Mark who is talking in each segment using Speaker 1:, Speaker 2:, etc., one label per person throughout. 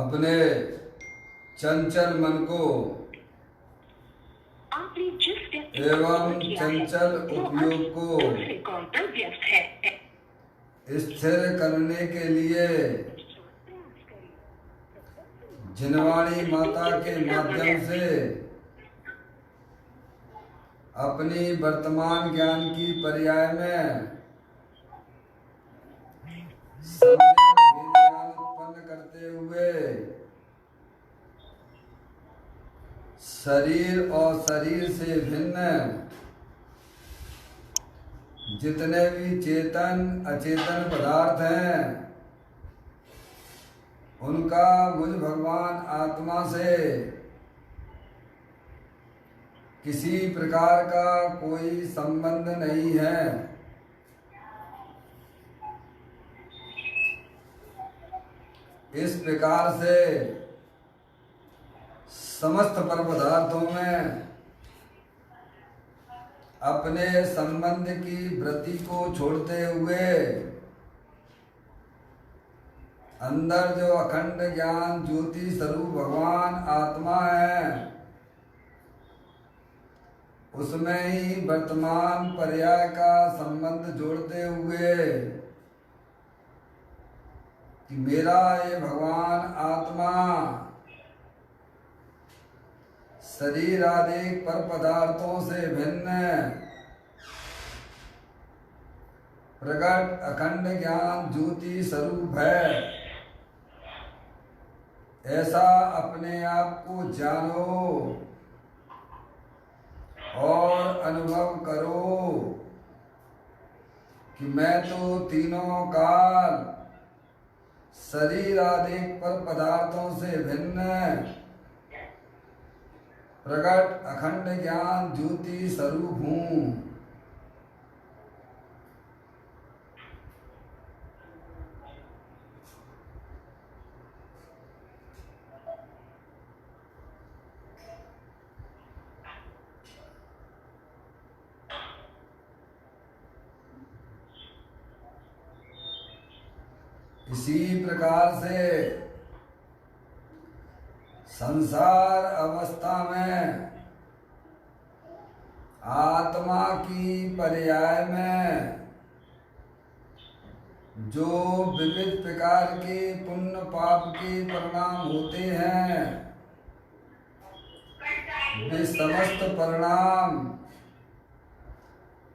Speaker 1: अपने चंचल मन को
Speaker 2: आपने जिस व्यक्ति
Speaker 1: एवं
Speaker 2: किया है,
Speaker 1: चंचल
Speaker 2: वो
Speaker 1: उपयोग
Speaker 2: अभी
Speaker 1: को
Speaker 2: दूसरे कॉल पर व्यस्त है।
Speaker 1: स्थिर करने के लिए जिनवाणी माता के माध्यम से अपनी वर्तमान ज्ञान की पर्याय में सम्यक भेद ज्ञान उत्पन्न करते हुए शरीर और शरीर से भिन्न जितने भी चेतन अचेतन पदार्थ हैं उनका मुझ भगवान आत्मा से किसी प्रकार का कोई संबंध नहीं है। इस प्रकार से समस्त पर पदार्थों में अपने संबंध की वृत्ति को छोड़ते हुए अंदर जो अखंड ज्ञान ज्योति स्वरूप भगवान आत्मा है उसमें ही वर्तमान पर्याय का संबंध जोड़ते हुए कि मेरा ये भगवान आत्मा शरीर आदि पर पदार्थों से भिन्न प्रकट अखंड ज्ञान ज्योति स्वरूप है, ऐसा अपने आप को जानो और अनुभव करो कि मैं तो तीनों काल शरीर आदि पर पदार्थों से भिन्न प्रकट अखंड ज्ञान ज्योति स्वरूप हूँ। इसी प्रकार से संसार अवस्था में आत्मा की पर्याय में जो विविध प्रकार के पुण्य पाप के परिणाम होते हैं वे समस्त परिणाम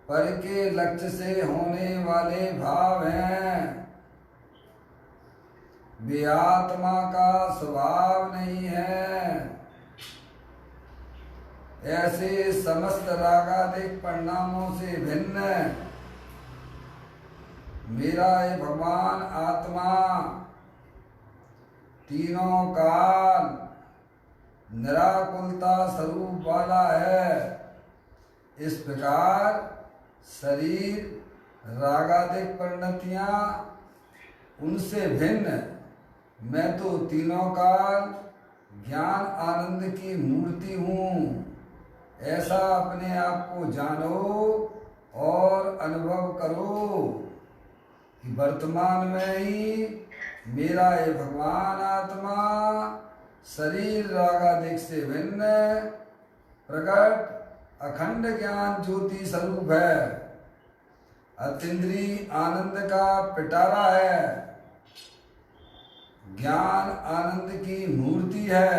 Speaker 1: पर के लक्ष्य से होने वाले भाव हैं। वे आत्मा का स्वभाव नहीं है। ऐसे समस्त रागादिक परिणामों से भिन्न मेरा ये भगवान आत्मा तीनों काल निराकुलता स्वरूप वाला है। इस प्रकार शरीर रागादिक परिणतियां उनसे भिन्न मैं तो तीनों काल ज्ञान आनंद की मूर्ति हूँ, ऐसा अपने आप को जानो और अनुभव करो कि वर्तमान में ही मेरा ये भगवान आत्मा शरीर रागादिक से भिन्न प्रकट अखंड ज्ञान ज्योति स्वरूप है, अतीन्द्रिय आनंद का पिटारा है, ज्ञान आनंद की मूर्ति है।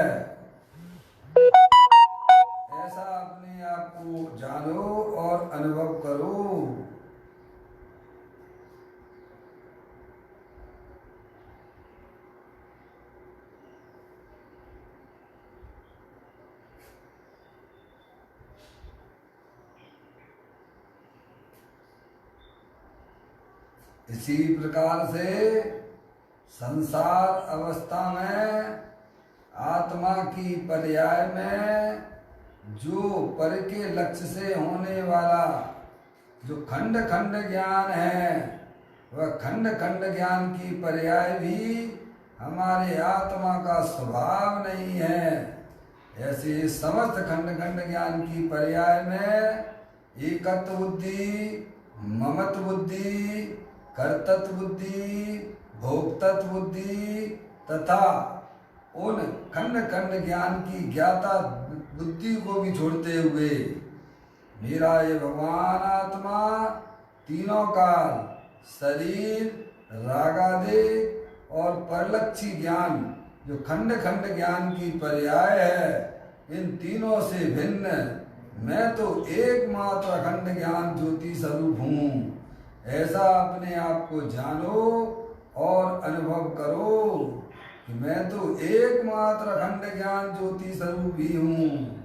Speaker 1: ऐसा अपने आप को जानो और अनुभव करो। इसी प्रकार से संसार अवस्था में आत्मा की पर्याय में जो पर के लक्ष्य से होने वाला जो खंड खंड ज्ञान है वह खंड खंड ज्ञान की पर्याय भी हमारे आत्मा का स्वभाव नहीं है। ऐसे समस्त खंड खंड ज्ञान की पर्याय में एकत्व बुद्धि, ममत्व बुद्धि, कर्तृत्व बुद्धि, भोक्तत्व बुद्धि तथा उन खंड खंड ज्ञान की ज्ञाता बुद्धि को भी छोड़ते हुए मेरा ये भगवान आत्मा तीनों काल शरीर, रागादिक और परलक्षी ज्ञान जो खंड खंड ज्ञान की पर्याय है, इन तीनों से भिन्न मैं तो एकमात्र अखंड ज्ञान ज्योति स्वरूप हूँ। ऐसा अपने आप को जानो और अनुभव करो कि मैं तो एकमात्र अखंड ज्ञान ज्योति स्वरूप ही हूँ।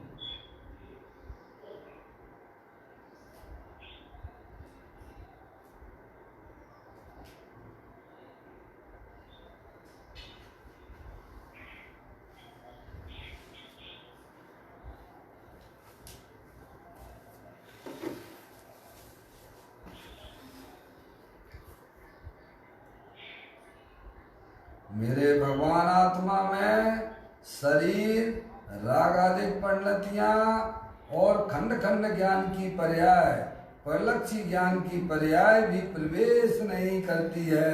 Speaker 1: मेरे भगवान आत्मा में शरीर, राग आदि परिणतियां और खंड खंड ज्ञान की पर्याय, परलक्षी ज्ञान की पर्याय भी प्रवेश नहीं करती है।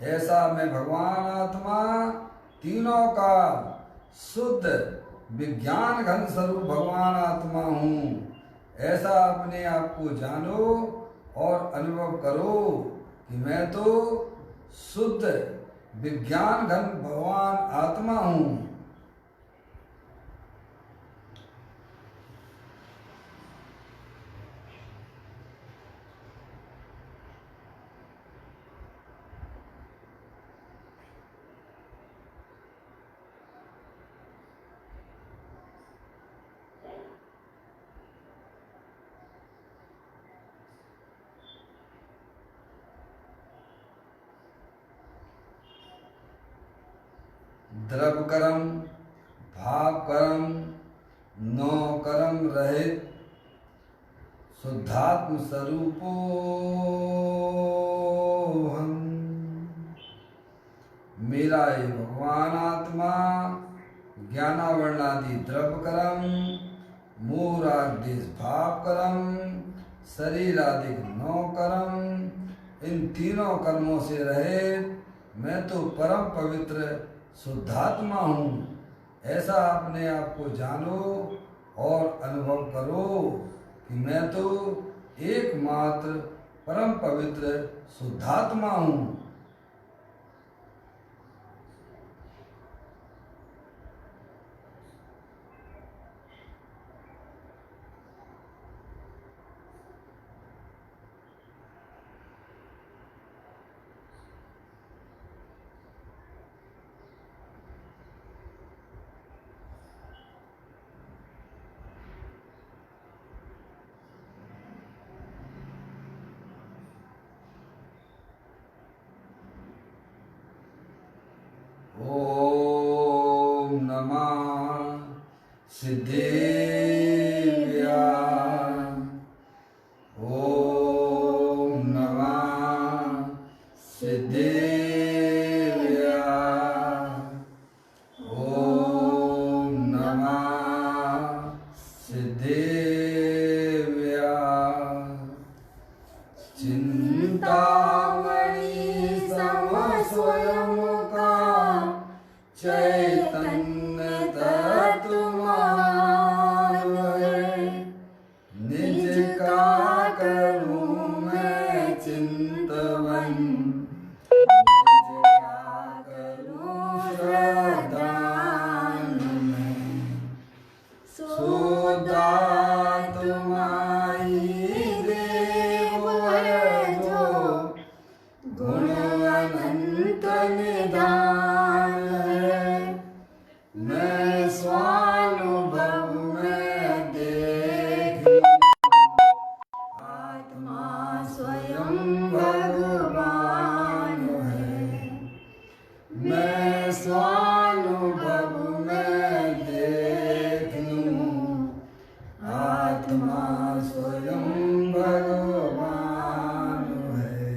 Speaker 1: ऐसा मैं भगवान आत्मा तीनों का शुद्ध विज्ञान घन स्वरूप भगवान आत्मा हूँ। ऐसा अपने आप को जानो और अनुभव करो कि मैं तो शुद्ध विज्ञान घन भगवान आत्मा हूँ। द्रव कर्म, भाव कर्म, नो कर्म रहित शुद्धात्म स्वरूपो हम। मेरा ये भगवान आत्मा ज्ञानावर्णादि द्रव कर्म, मूरादि भाव कर्म, शरीर आदि नो कर्म, इन तीनों कर्मों से रहित मैं तो परम पवित्र शुद्धात्मा हूँ। ऐसा अपने आप को जानो और अनुभव करो कि मैं तो एकमात्र परम पवित्र शुद्धात्मा हूँ। ओम नमः सिद्धेभ्याः। ओम नमः सिद्धेभ्याः। ओम नमः सिद्धेभ्याः। चिंतामणि सम स्वयं का चैतन्य तत्वमान है। निज का करूं मैं चिंतवन, निज का करूं श्रद्धान में। सुदात्माई देव है जो गुण अनंत निधान है। मैं स्वानुभव में देख आत्मा स्वयं भगवान है। मैं स्वानुभव में देख लूं आत्मा स्वयं भगवान है।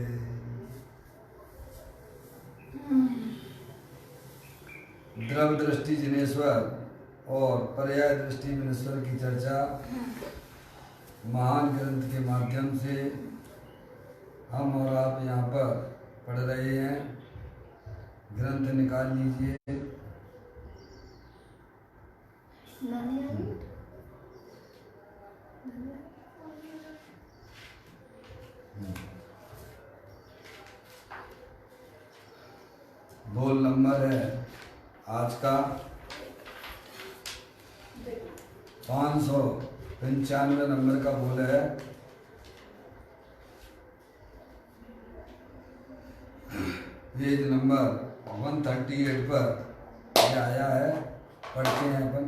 Speaker 1: द्रव दृष्टि जिनेश्वर और पर्याय दृष्टि विनेश्वर की चर्चा महान ग्रंथ के माध्यम से हम और आप यहाँ पर पढ़ रहे हैं। ग्रंथ निकाल लीजिए। बोल नंबर है आज का 595 नंबर का बोल है। पेज नंबर 138 पर ये आया है, पढ़ते हैं अपन।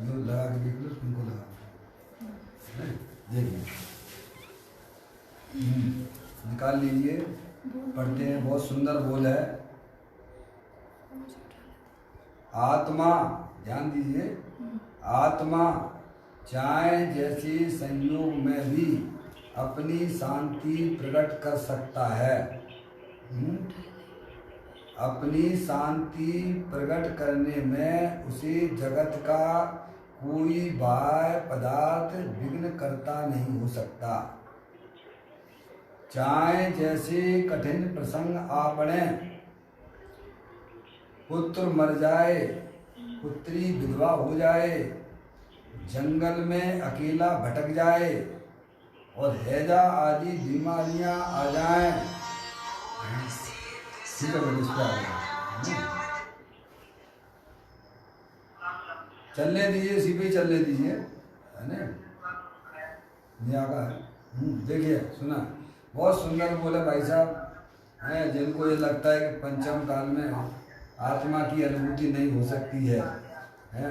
Speaker 1: लो लगा के देख लो, तुमको लगा देखिए, निकाल लीजिए, पढ़ते हैं। बहुत सुंदर बोल है। आत्मा, ध्यान दीजिए, आत्मा चाहे जैसी संयोग में भी अपनी शांति प्रकट कर सकता है। अपनी शांति प्रकट करने में उसे जगत का कोई बाह्य पदार्थ विघ्न करता नहीं हो सकता। चाहे जैसे कठिन प्रसंग आ पड़े, पुत्र मर जाए, पुत्री विधवा हो जाए, जंगल में अकेला भटक जाए और हैजा आदि बीमारियां आ जाएं, ठीक है भाई, इस पे आ गया। चलने दीजिए, इसी पे चलने दीजिए, है ना, ये आगा है। देखिए, सुना, बहुत सुंदर बोले भाई साहब हैं। जिनको ये लगता है कि पंचम काल में आत्मा की अनुभूति नहीं हो सकती है,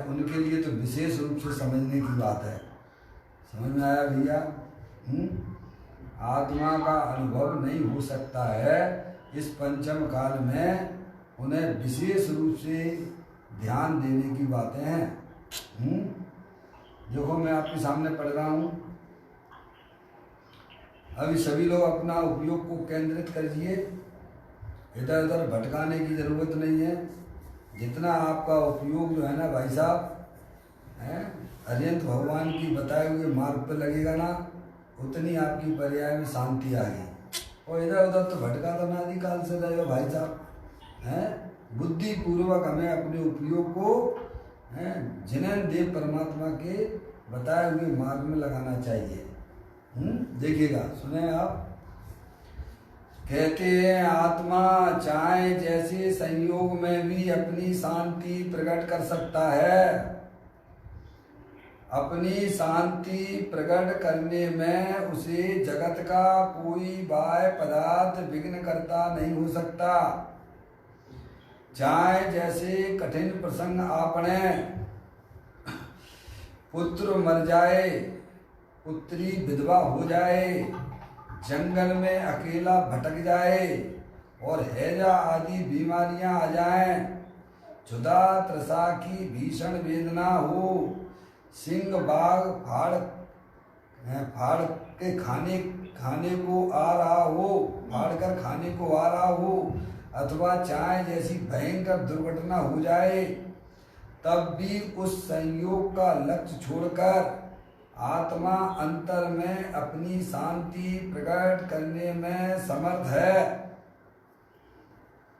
Speaker 1: उनके लिए तो विशेष रूप से समझने की बात है। समझ में आया भैया? आत्मा का अनुभव नहीं हो सकता है इस पंचम काल में, उन्हें विशेष रूप से ध्यान देने की बातें हैं। देखो, मैं आपके सामने पढ़ रहा हूँ। अभी सभी लोग अपना उपयोग को केंद्रित करिए, इधर उधर भटकाने की जरूरत नहीं है। जितना आपका उपयोग जो है ना भाई साहब, अरिहंत भगवान की बताए हुए मार्ग पर लगेगा ना, उतनी आपकी पर्याय में शांति आएगी। और इधर उधर तो भटका तो अनादि काल से रहेगा भाई साहब। बुद्धि पूर्वक हमें अपने उपयोग को जिन्हें देव परमात्मा के बताए हुए मार्ग में लगाना चाहिए। देखिएगा, सुने आप। कहते हैं आत्मा चाहे जैसे संयोग में भी अपनी शांति प्रकट कर सकता है। अपनी शांति प्रकट करने में उसे जगत का कोई बाह्य पदार्थ विघ्न करता नहीं हो सकता। चाहे जैसे कठिन प्रसंग आ पड़े, पुत्र मर जाए, पुत्री विधवा हो जाए, जंगल में अकेला भटक जाए और हैजा आदि बीमारियां आ जाएं, क्षुधा तृषा की भीषण वेदना हो, सिंह बाघ फाड़ के खाने को आ रहा हो, फाड़ कर खाने को आ रहा हो, अथवा चाहे जैसी भयंकर दुर्घटना हो जाए, तब भी उस संयोग का लक्ष्य छोड़कर आत्मा अंतर में अपनी शांति प्रकट करने में समर्थ है।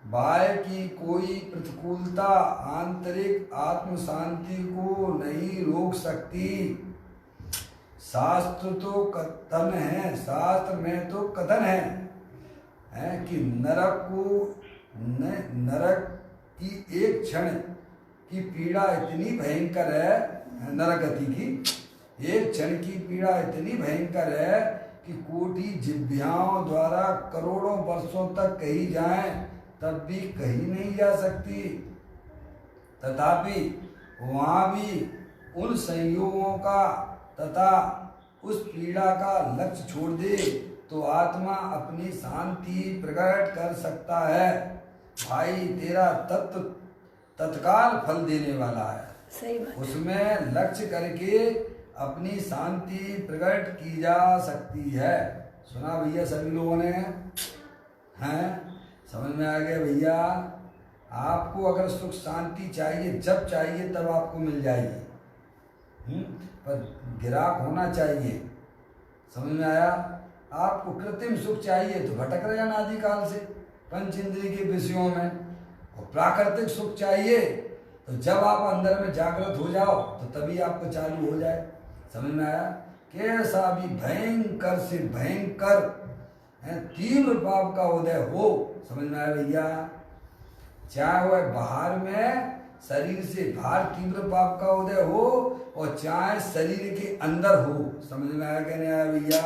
Speaker 1: बाह्य की कोई प्रतिकूलता आंतरिक आत्म शांति को नहीं रोक सकती। शास्त्र तो कथन है, शास्त्र में तो कथन है कि नरक की एक क्षण की पीड़ा इतनी भयंकर है, नरगति की एक क्षण की पीड़ा इतनी भयंकर है कि कोटि जिह्वाओं द्वारा करोड़ों वर्षों तक कही जाए तब भी कही नहीं जा सकती। तथापि वहाँ भी उन संयोगों का तथा उस पीड़ा का लक्ष्य छोड़ दे तो आत्मा अपनी शांति प्रकट कर सकता है। भाई तेरा तत्व तत्काल फल देने वाला है,
Speaker 3: सही बात।
Speaker 1: उसमें लक्ष्य करके अपनी शांति प्रकट की जा सकती है। सुना भैया सभी लोगों ने? हैं, समझ में आ गया भैया? आपको अगर सुख शांति चाहिए, जब चाहिए तब आपको मिल जाएगी, पर गिराक होना चाहिए। समझ में आया? आपको कृत्रिम सुख चाहिए तो भटक रहे अनादि काल से पंच इंद्रिय के विषयों में, और प्राकृतिक सुख चाहिए तो जब आप अंदर में जागृत हो जाओ तो तभी आपको चालू हो जाए। समझ में आया? कैसा भी भयंकर से भयंकर तीव्र पाप का उदय हो, समझ में आया भैया? चाहे वह बाहर में शरीर से बाहर तीव्र पाप का उदय हो और चाहे शरीर के अंदर हो, समझ में आया क्या नहीं आया भैया?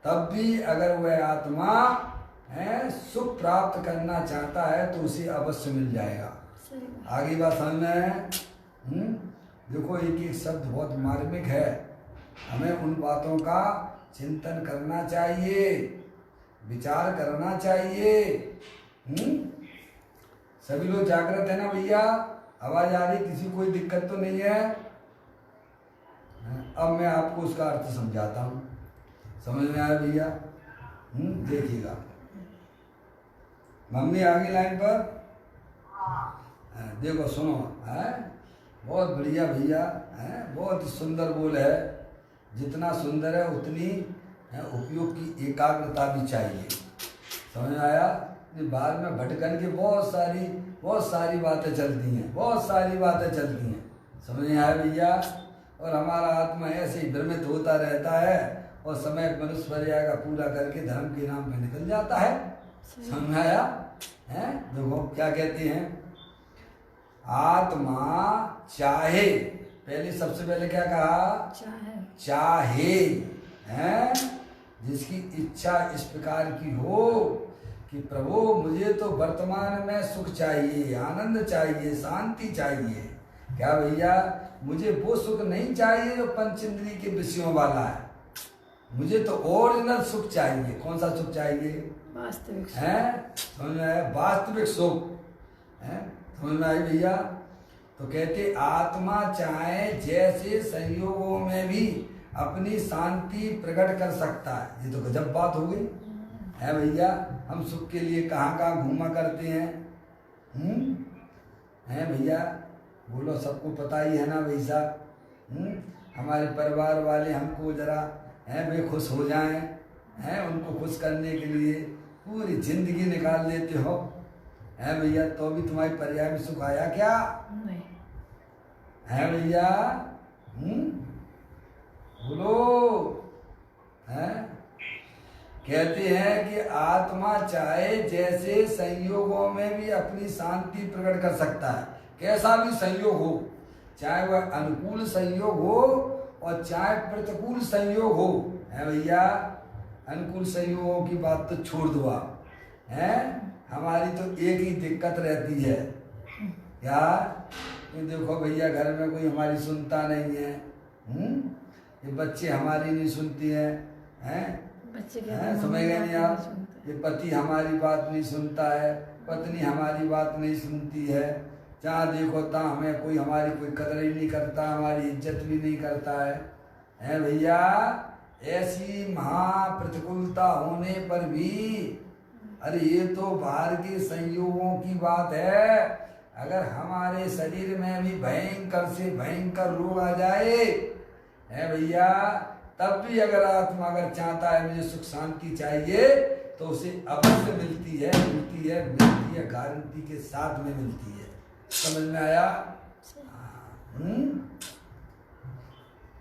Speaker 1: तब भी अगर वह आत्मा सुख प्राप्त करना चाहता है तो उसे अवश्य मिल जाएगा। आगे बात समझ में? देखो एक एक शब्द बहुत मार्मिक है, हमें उन बातों का चिंतन करना चाहिए, विचार करना चाहिए। सभी लोग जागृत है ना भैया? आवाज आ रही? किसी कोई दिक्कत तो नहीं है? अब मैं आपको उसका अर्थ समझाता हूँ, समझ में आया भैया? देखिएगा। मम्मी आ गई लाइन पर? देखो सुनो, है बहुत बढ़िया भैया, है बहुत सुंदर बोल है। जितना सुंदर है उतनी उपयोग की एकाग्रता भी चाहिए। समझ में आया? बाद में भटकन के बहुत सारी बातें चलती हैं, बहुत सारी बातें चलती हैं। समझ में आया भैया? और हमारा आत्मा ऐसे ही भ्रमित होता रहता है और समय मनुष्य पर्याय का पूरा करके धर्म के नाम पे निकल जाता है। समझ में आया? है देखो क्या कहते हैं, आत्मा चाहे, पहले सबसे पहले क्या कहा? चाहे हैं, जिसकी इच्छा इस प्रकार की हो कि प्रभु मुझे तो वर्तमान में सुख चाहिए, आनंद चाहिए, शांति चाहिए। क्या भैया? मुझे वो सुख नहीं चाहिए जो पंच इंद्रिय के विषयों वाला है, मुझे तो ओरिजिनल सुख चाहिए। कौन सा सुख चाहिए?
Speaker 3: वास्तविक
Speaker 1: है, समझ में आया? वास्तविक सुख है, समझ में आई भैया? तो कहते आत्मा चाहे जैसे संयोगों में भी अपनी शांति प्रकट कर सकता है। ये तो गजब बात हो गई है भैया। हम सुख के लिए कहाँ कहाँ घूमा करते हैं, हैं भैया? बोलो, सबको पता ही है ना भैया? हमारे परिवार वाले हमको जरा वे खुश हो जाएं, उनको खुश करने के लिए पूरी जिंदगी निकाल देते हो, है भैया? तो भी तुम्हारी पर्याय में सुख आया क्या?
Speaker 3: नहीं
Speaker 1: है भैया? बोलो। है कहते हैं कि आत्मा चाहे जैसे संयोगों में भी अपनी शांति प्रकट कर सकता है। कैसा भी संयोग हो, चाहे वह अनुकूल संयोग हो और चाहे प्रतिकूल संयोग हो, है भैया? अनुकूल संयोगों की बात तो छोड़ दो आप, हैं? हमारी तो एक ही दिक्कत रहती है क्या? ये देखो भैया, घर में कोई हमारी सुनता नहीं है, ये बच्चे हमारी नहीं सुनती हैं,
Speaker 3: बच्चे
Speaker 1: समझ गए नहीं आप? ये पति हमारी बात नहीं सुनता है, पत्नी हमारी बात नहीं सुनती है, जहाँ देखो तहाँ हमें कोई हमारी कोई कदर ही नहीं करता, हमारी इज्जत भी नहीं करता है भैया? ऐसी महाप्रतिकूलता होने पर भी, अरे ये तो बाहर के संयोगों की बात है। अगर हमारे शरीर में भी भयंकर से भयंकर रोग आ जाए, है भैया, तब भी अगर आत्मा अगर चाहता है मुझे सुख शांति चाहिए तो उसे अवश्य मिलती है, गारंटी के साथ में मिलती है। समझ में आया?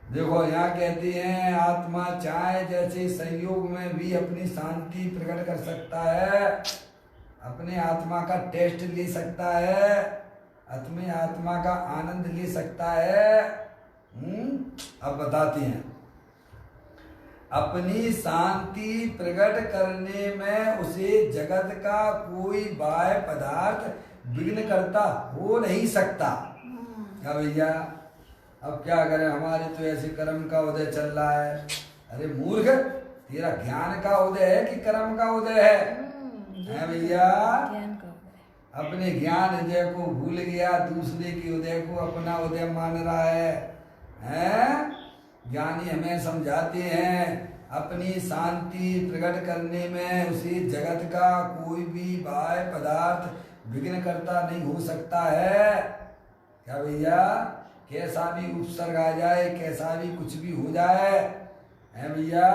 Speaker 1: देखो यहाँ कहती हैं आत्मा चाहे जैसे संयोग में भी अपनी शांति प्रकट कर सकता है, अपने आत्मा का टेस्ट ले सकता है, अपने आत्मा का आनंद ले सकता है। अब बताते हैं, अपनी शांति प्रकट करने में उसे जगत का कोई बाह्य पदार्थ विघ्न करता हो नहीं सकता। क्या भैया? अब क्या करें, हमारे तो ऐसे कर्म का उदय चल रहा है। अरे मूर्ख, तेरा ज्ञान का उदय है कि कर्म का उदय है भैया? अपने ज्ञान उदय को भूल गया, दूसरे के उदय को अपना उदय मान रहा है? ज्ञानी हमें समझाते हैं अपनी शांति प्रकट करने में उसे जगत का कोई भी बाह्य पदार्थ विघ्न करता नहीं हो सकता है। क्या भैया? कैसा भी उपसर्ग आ जाए, कैसा भी कुछ भी हो जाए, है भैया,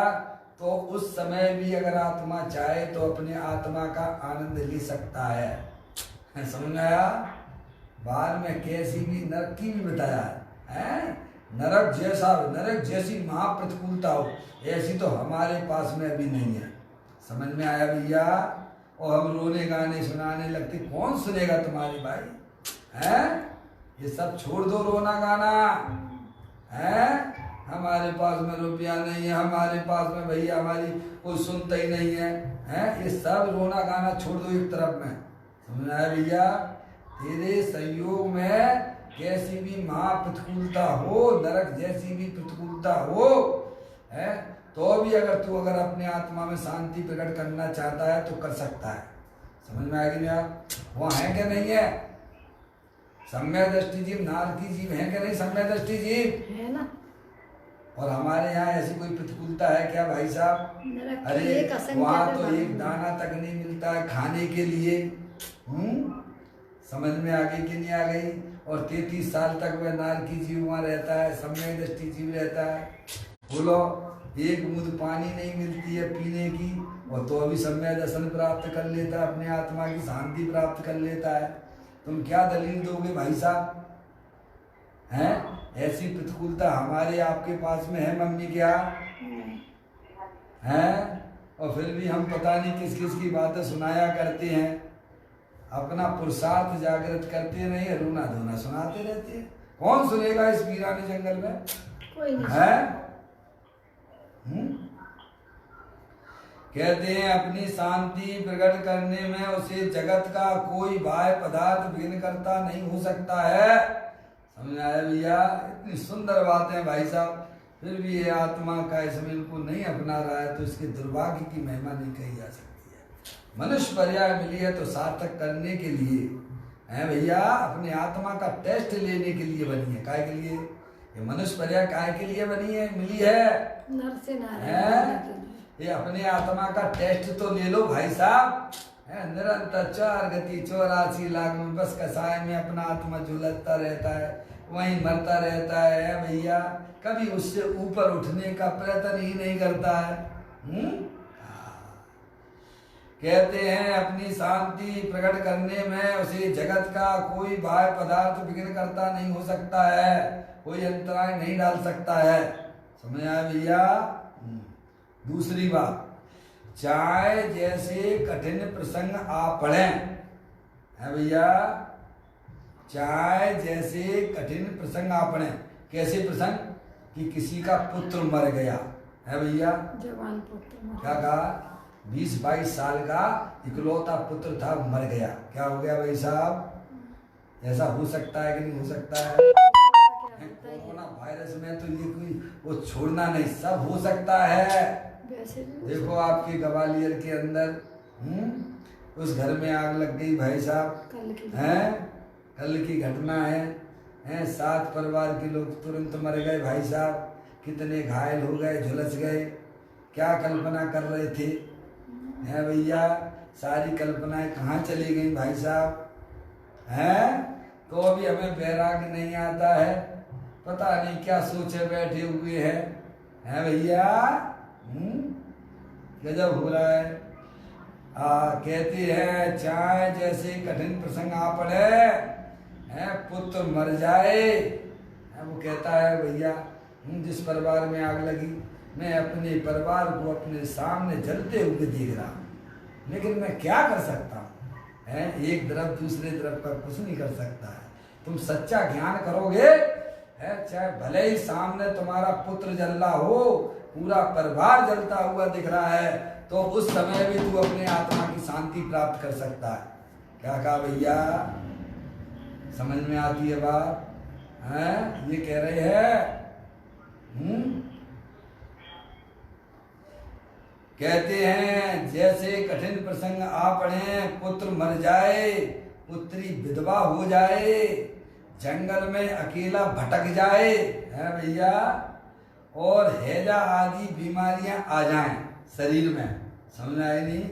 Speaker 1: तो उस समय भी अगर आत्मा चाहे तो अपने आत्मा का आनंद ले सकता है। समझ में आया? बाद में कैसी भी नरक की भी बताया है। नरक जैसी महाप्रतिकूलता हो ऐसी तो हमारे पास में अभी नहीं है। समझ में आया भैया? और हम रोने गाने सुनाने लगते, कौन सुनेगा तुम्हारी भाई? हैं? ये सब छोड़ दो रोना गाना। हैं? हमारे पास में रुपया नहीं है, हमारे पास में भैया हमारी कोई सुनता ही नहीं है। हैं? ये सब रोना गाना छोड़ दो एक तरफ में। समझ में आया भैया? तेरे संयोग में कैसी भी महाप्रतिकूलता हो, नरक जैसी भी प्रतिकूलता हो, है तो भी अगर अपने आत्मा में शांति प्रकट करना चाहता है तो कर सकता है। समझ में आएगी ना? वहाँ है क्या नहीं है? सम्यक दृष्टि जीव नारकी जीव है क्या नहीं? सम्यक दृष्टि जीव है ना। और हमारे यहाँ ऐसी कोई प्रतिकूलता है क्या भाई साहब? अरे वहाँ तो एक दाना तक नहीं मिलता है खाने के लिए। समझ में आ गई कि नहीं आ गई? और 33 साल तक वह नारकी जीव वहाँ रहता है, सम्यक दृष्टि जीव रहता है। बोलो, एक बूंद पानी नहीं मिलती है पीने की, और तो अभी सम्यक दर्शन प्राप्त कर लेता है, अपने आत्मा की शांति प्राप्त कर लेता है। तुम क्या दलील दोगे भाई साहब? हैं? ऐसी प्रतिकूलता हमारे आपके पास में है मम्मी क्या? हैं? और फिर भी हम पता नहीं किस किस की बातें सुनाया करते हैं। अपना पुरुषार्थ जागृत करते नहीं है, रोना धोना सुनाते रहते हैं। कौन सुनेगा इस वीरानी जंगल में? कोई नहीं है। कहते हैं अपनी शांति प्रकट करने में उसे जगत का कोई बाह्य पदार्थ विघ्न करता नहीं हो सकता है। समझ आया भैया? इतनी सुंदर बातें भाई साहब, फिर भी ये आत्मा का इसमें इनको नहीं अपना रहा है तो इसके दुर्भाग्य की महिमा नहीं कही जा सकती है। मनुष्य पर्याय मिली है तो सार्थक करने के लिए है भैया, अपने आत्मा का टेस्ट लेने के लिए बनी है। काय के लिए ये मनुष्य पर्याय काय के लिए बनी है, मिली है? नर से नारायण। ये अपने आत्मा का टेस्ट तो ले लो भाई साहब। निरंतर 4 गति 84 लाख में बस कसाय में अपना आत्मा झुलसता रहता है, वहीं मरता रहता है भैया। कभी उससे ऊपर उठने का प्रयत्न ही नहीं करता है। कहते हैं अपनी शांति प्रकट करने में उसे जगत का कोई बाह्य पदार्थ विघ्न करता नहीं हो सकता है, कोई अंतराय नहीं डाल सकता है। समझ आया भैया? दूसरी बात, चाहे जैसे कठिन प्रसंग आ पड़े है भैया, चाहे जैसे कठिन प्रसंग आ पड़े। कैसे प्रसंग? कि किसी का पुत्र मर गया है भैया, जवान पुत्र क्या कहा, 20-22 साल का इकलौता पुत्र था, मर गया। क्या हो गया भाई साहब? ऐसा हो सकता है कि नहीं हो सकता है? कोरोना वायरस में तो ये कोई वो छोड़ना नहीं, सब हो सकता है। देखो आपके ग्वालियर के अंदर उस घर में आग लग गई भाई साहब, हैं? कल की घटना है। 7 परिवार के लोग तुरंत मर गए भाई साहब, कितने घायल हो गए, झुलस गए। क्या कल्पना कर रहे थे हैं भैया? सारी कल्पनाएं कहाँ चली गई भाई साहब? हैं? तो अभी हमें बैराग नहीं आता है, पता नहीं क्या सोचे बैठे हुए हैं भैया। गजब हो रहा है। कहते हैं चाहे जैसे कठिन प्रसंग आ पड़े है, पुत्र मर जाए है, वो कहता है भैया जिस परिवार में आग लगी, मैं अपने परिवार को अपने सामने जलते हुए देख रहा हूँ, लेकिन मैं क्या कर सकता हूँ? एक तरफ दूसरे तरफ का कुछ नहीं कर सकता है। तुम सच्चा ज्ञान करोगे है, चाहे भले ही सामने तुम्हारा पुत्र जल रहा हो, पूरा परिवार जलता हुआ दिख रहा है, तो उस समय भी तू अपने आत्मा की शांति प्राप्त कर सकता है। क्या कहा भैया? समझ में आती है बात? ये कह रहे हैं कहते हैं जैसे कठिन प्रसंग आ पड़े, पुत्र मर जाए, पुत्री विधवा हो जाए, जंगल में अकेला भटक जाए है भैया, और हैजा आदि बीमारियां आ जाएं शरीर में। समझ आए नहीं?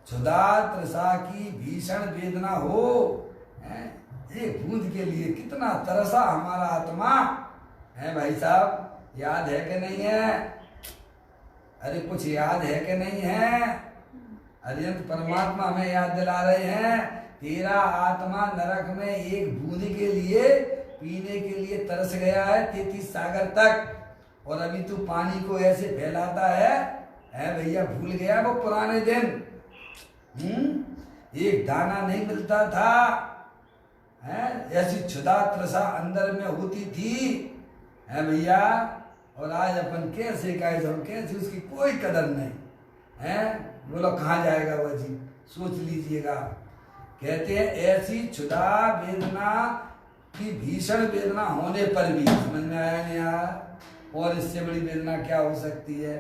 Speaker 1: क्षुधा तृषा की भीषण वेदना हो, एक बूंद के लिए कितना तरसा हमारा आत्मा है भाई साहब। याद है कि नहीं है? अरे कुछ याद है कि नहीं है? अरियंत परमात्मा हमें याद दिला रहे हैं तेरा आत्मा नरक में एक बूंद के लिए पीने के लिए तरस गया है 33 सागर तक, और अभी तू पानी को ऐसे फैलाता है भैया। भूल गया वो पुराने दिन? एक दाना नहीं मिलता था, ऐसी क्षुधा त्रसा अंदर में होती थी, है भैया। और आज अपन कैसे कैसे उसकी कोई कदर नहीं है। बोलो कहाँ जाएगा वह जी, सोच लीजिएगा। कहते हैं ऐसी क्षुधा वेदना की भीषण वेदना होने पर भी, समझ में आया नहीं यार? और इससे बड़ी वेदना क्या हो सकती है?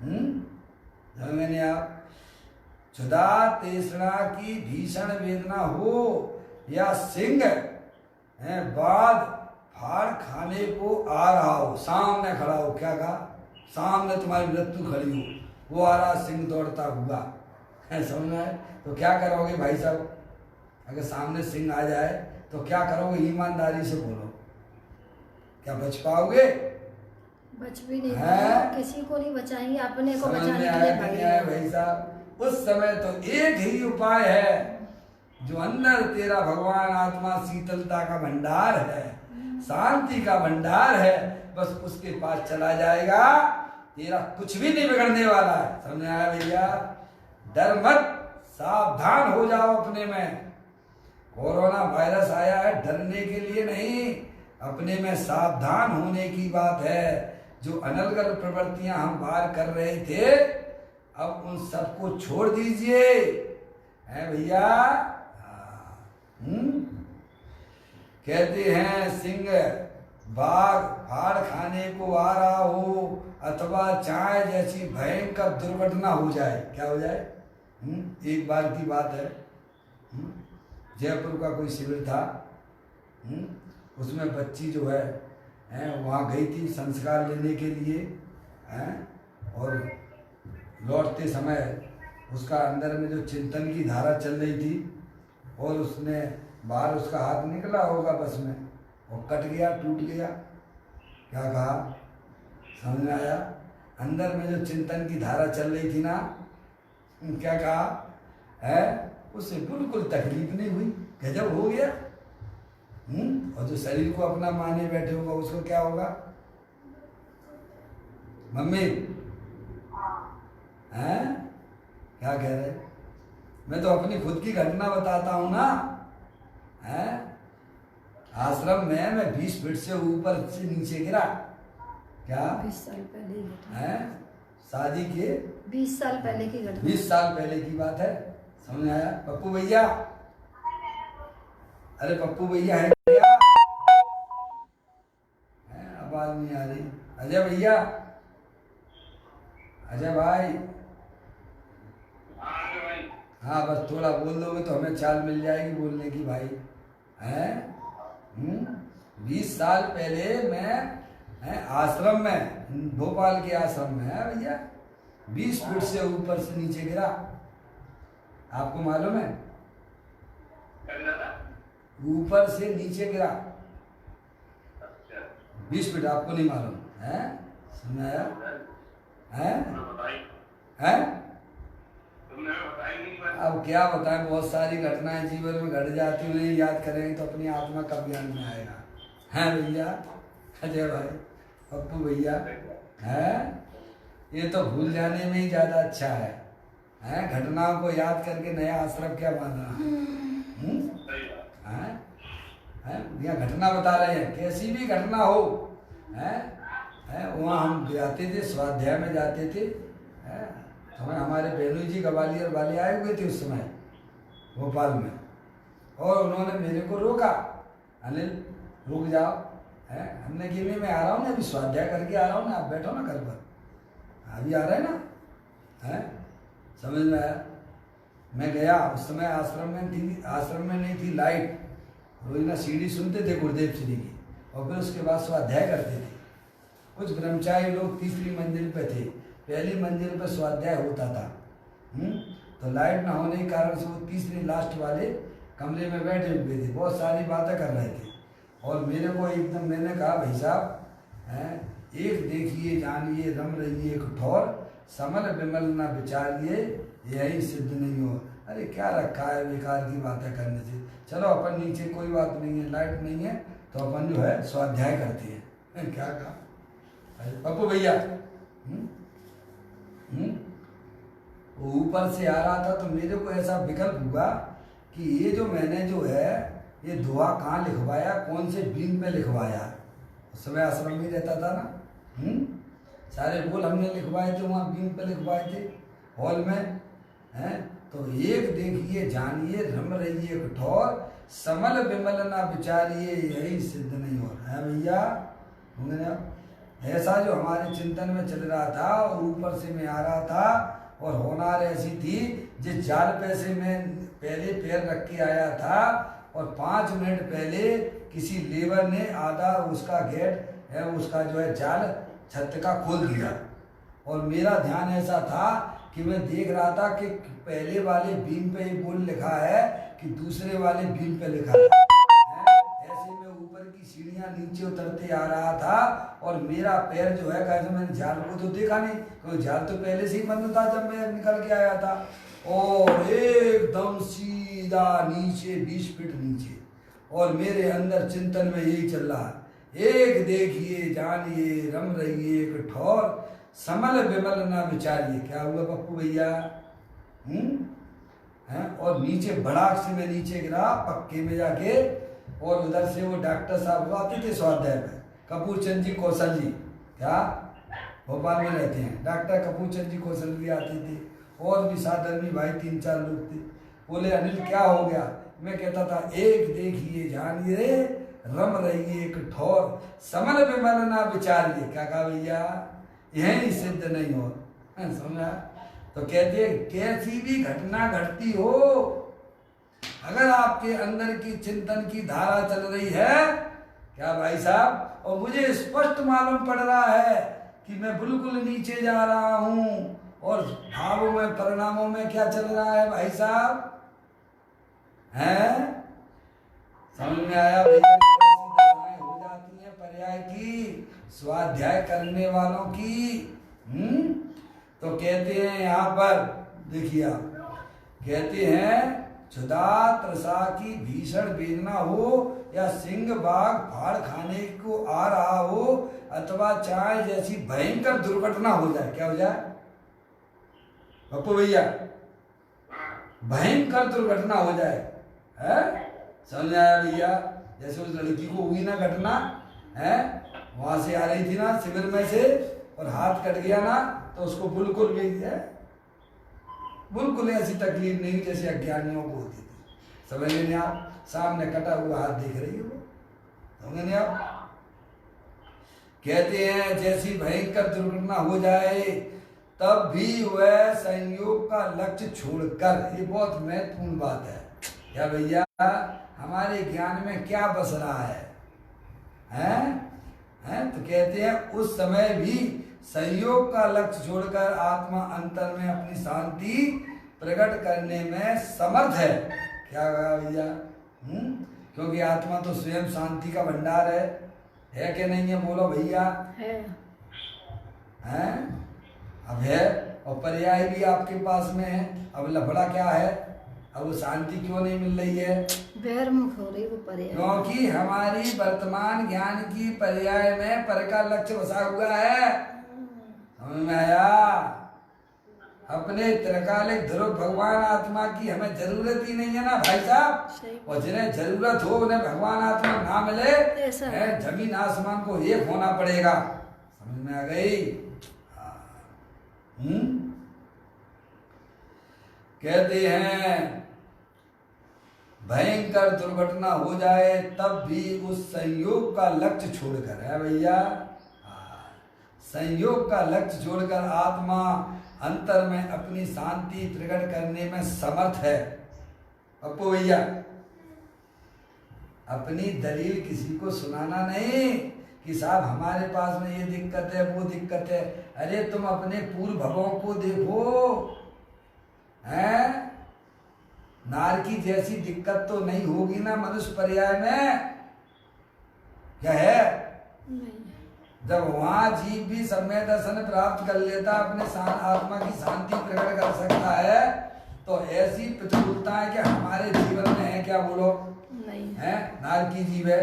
Speaker 1: समझ में नहीं आप? क्षुधा तृष्णा की भीषण वेदना हो या सिंह बाद फाड़ खाने को आ रहा हो, सामने खड़ा हो, क्या कहा? सामने तुम्हारी मृत्यु खड़ी हो, वो आ रहा सिंह दौड़ता हुआ, समझ में आए? तो क्या करोगे भाई साहब? अगर सामने सिंह आ जाए तो क्या करोगे? ईमानदारी से बोलो, क्या बच पाओगे?
Speaker 3: बच भी नहीं है, किसी को नहीं बचाएंगे, अपने को बचाने के लिए
Speaker 1: भाई साहब। उस समय तो एक ही उपाय है, जो अंदर तेरा भगवान आत्मा शीतलता का भंडार है, शांति का भंडार है, बस उसके पास चला जाएगा, तेरा कुछ भी नहीं बिगड़ने वाला है। समझ आया भैया? डर मत, सावधान हो जाओ अपने में। कोरोना वायरस आया है डरने के लिए नहीं, अपने में सावधान होने की बात है। जो अनलगल प्रवृत्तियां हम बाहर कर रहे थे, अब उन सबको छोड़ दीजिए, है भैया। कहते हैं सिंह बाघ फाड़ खाने को आ रहा हो, अथवा चाहे जैसी भयंकर दुर्घटना हो जाए। क्या हो जाए? एक बार की बात है, जयपुर का कोई शिविर था, उसमें बच्ची जो है वहाँ गई थी संस्कार लेने के लिए, और लौटते समय उसका अंदर में जो चिंतन की धारा चल रही थी, और उसने बाहर उसका हाथ निकला होगा बस में, और कट गया, टूट गया। क्या कहा? समझ में आया? अंदर में जो चिंतन की धारा चल रही थी ना, क्या कहा है? उससे बिल्कुल तकलीफ नहीं हुई, गजब हो गया। और जो शरीर को अपना माने बैठे होगा उसको क्या होगा? मम्मी हैं? क्या कह रहे? मैं तो अपनी खुद की घटना बताता हूं ना। हैं? आश्रम में मैं 20 फीट से ऊपर से नीचे गिरा। क्या?
Speaker 3: 20 साल पहले
Speaker 1: हैं? शादी के
Speaker 3: 20 साल पहले की घटना,
Speaker 1: 20 साल पहले की बात है। समझ आया? पप्पू भैया, अरे पप्पू भैया है क्या? आवाज नहीं आ रही। अजय भैया, अजय भाई, हाँ बस थोड़ा बोल दोगे तो हमें चाल मिल जाएगी बोलने की भाई। हैं? 20 साल पहले मैं आश्रम में, भोपाल के आश्रम में है भैया, 20 फीट से ऊपर से नीचे गिरा। आपको मालूम है? ऊपर से नीचे गिरा 20 फीट, आपको नहीं मालूम है? सुनाया है? अब क्या बताएं, बहुत सारी घटनाएं जीवन में घट जाती हैं, नहीं याद करेंगे तो अपनी आत्मा कब ज्ञान में आएगा? हैं भैया? अजय भाई, पप्पू भैया, है? ये तो भूल जाने में ही ज्यादा अच्छा है। हैं? घटनाओं को याद करके नया आश्रम क्या बांधना? यहाँ घटना बता रहे हैं, कैसी भी घटना हो, वहाँ हम जाते थे, स्वाध्याय में जाते थे। समय हमारे बेनू जी ग्वालियर वाले आए हुए थे उस समय भोपाल में, और उन्होंने मेरे को रोका, अनिल रुक जाओ। हमने कि नहीं, मैं आ रहा हूँ ना, अभी स्वाध्याय करके आ रहा हूँ ना, आप बैठो ना घर पर, अभी आ रहे हैं ना। समझ में आया? मैं गया, उस समय आश्रम में नहीं थी लाइट, रोज ना सीढ़ी सुनते थे गुरुदेव श्री की, और फिर उसके बाद स्वाध्याय करते थे। कुछ ब्रह्मचारी लोग तीसरी मंजिल पे थे, पहली मंजिल पे स्वाध्याय होता था। तो लाइट ना होने के कारण से वो तीसरी लास्ट वाले कमरे में बैठे हुए थे, बहुत सारी बातें कर रहे थे। और मेरे को एकदम, मैंने कहा भाई साहब, एक देखिए जानिए रम रहिए कठोर, समल विमल न विचारिए, यही सिद्ध नहीं हो। अरे क्या रखा है बेकार की बातें करने से। चलो अपन नीचे, कोई बात नहीं है, लाइट नहीं है तो अपन जो है स्वाध्याय करते हैं। क्या कहा पप्पू भैया? ऊपर से आ रहा था तो मेरे को ऐसा विकल्प हुआ कि ये जो मैंने जो है ये दुआ कहाँ लिखवाया, कौन से बीम पे लिखवाया। उस समय आश्रम में रहता था ना। सारे बोल हमने लिखवाए थे, वहाँ बीम पे लिखवाए थे हॉल में, हैं। तो एक देखिए जानिए रम रहिए कठोर, समल विमल ना विचारिए यही सिद्ध नहीं हो रहा है भैया। ऐसा जो हमारे चिंतन में चल रहा था और ऊपर से मैं आ रहा था और होनार ऐसी थी जिस जाल पे से मैं पहले पैर रख के आया था और 5 मिनट पहले किसी लेबर ने आधा उसका गेट है, उसका जो है जाल छत का खोल दिया। और मेरा ध्यान ऐसा था कि मैं देख रहा था कि पहले वाले बीम पे ये बोल लिखा है कि दूसरे वाले बीम पे लिखा है। ऐसे में ऊपर की सीढ़ियां नीचे उतरते आ रहा था और मेरा पैर जो है, कैसे मैंने जाल को तो देखा नहीं क्योंकि जाल तो पहले से ही बंद था जब मैं निकल के आया था, और एकदम सीधा नीचे 20 फीट नीचे। और मेरे अंदर चिंतन में यही चल रहा है, एक देखिए जानिए रम रहिए कठोर, समल विमल ना विचारिए। क्या हुआ पप्पू भैया? हैं। और नीचे बड़ाक से मैं नीचे गिरा पक्के में जाके, और उधर से वो डॉक्टर साहब आते थे स्वाध्याय में, कपूर चंद जी कौशल जी, क्या भोपाल में रहते हैं, डॉक्टर कपूर चंद जी कौशल जी आते थे, और भी साधर्मी भाई 3-4 लोग थे। बोले अनिल क्या हो गया? मैं कहता था एक देखिए जानिए रम रहिए कठोर, समल विमल ना विचारिए। क्या कहा भैया? यही सिद्ध नहीं हो। समझा? तो कहते कैसी भी घटना घटती हो, अगर आपके अंदर की चिंतन की धारा चल रही है, क्या भाई साहब, और मुझे स्पष्ट मालूम पड़ रहा है कि मैं बिल्कुल नीचे जा रहा हूं और भावों में परिणामों में क्या चल रहा है भाई साहब, हैं? समझ में आया भैया? हो जाती है पर्याय की, स्वाध्याय करने वालों की। तो कहते हैं यहाँ पर देखिए, आप कहते हैं क्षुधा त्रसा की भीषण वेदना हो या सिंह बाघ फाड़ खाने को आ रहा हो अथवा चाहे जैसी भयंकर दुर्घटना हो जाए। क्या हो जाए पप्पू भैया? भयंकर दुर्घटना हो जाए, है? समझ आया भैया? जैसे उस लड़की को हुई ना घटना, है, वहां से आ रही थी ना शिविर में से और हाथ कट गया ना, तो उसको बिल्कुल भी है, बिल्कुल ऐसी तकलीफ नहीं जैसे अज्ञानियों को होती थी। समझ लेंगे आप? सामने कटा हुआ हाथ देख रही है वो, समझ आप? कहते हैं जैसी भयंकर दुर्घटना हो जाए तब भी वह संयोग का लक्ष्य छोड़कर, ये बहुत महत्वपूर्ण बात है। क्या भैया? हमारे ज्ञान में क्या बस रहा है, हैं? तो कहते हैं उस समय भी संयोग का लक्ष्य छोड़कर आत्मा अंतर में अपनी शांति प्रकट करने में समर्थ है। क्या कहा भैया? क्योंकि आत्मा तो स्वयं शांति का भंडार है कि नहीं है? बोलो भैया। है। अब है, और पर्याय भी आपके पास में है। अब लफड़ा क्या है? अब वो शांति क्यों नहीं मिल रही है?
Speaker 3: बहिर्मुख हो रही वो पर्याय,
Speaker 1: क्योंकि हमारी वर्तमान ज्ञान की पर्याय में पर का लक्ष्य बसा हुआ है। समझ में आया? अपने त्रिकालिक ध्रुव भगवान आत्मा की हमें जरूरत ही नहीं है ना भाई साहब, और जिन्हें जरूरत हो उन्हें भगवान आत्मा ना मिले, जमीन आसमान को एक होना पड़ेगा। समझ में आ गई? कहते हैं भयंकर दुर्घटना हो जाए तब भी उस संयोग का लक्ष्य छोड़कर, है भैया, संयोग का लक्ष्य छोड़कर आत्मा अंतर में अपनी शांति प्रकट करने में समर्थ है। पप्पू भैया, अपनी दलील किसी को सुनाना नहीं कि साहब हमारे पास में ये दिक्कत है वो दिक्कत है। अरे तुम अपने पूर्व भवों को देखो, हैं? नार की जैसी दिक्कत तो नहीं होगी ना मनुष्य पर्याय में? क्या है? नहीं। जब वहां जीव भी सम्यक दर्शन प्राप्त कर लेता, अपने आत्मा की शांति प्रकट कर सकता है, तो तो ऐसी प्रतिकूलताएं क्या हमारे जीवन में है क्या? बोलो
Speaker 3: नहीं
Speaker 1: है। नार की जीव है,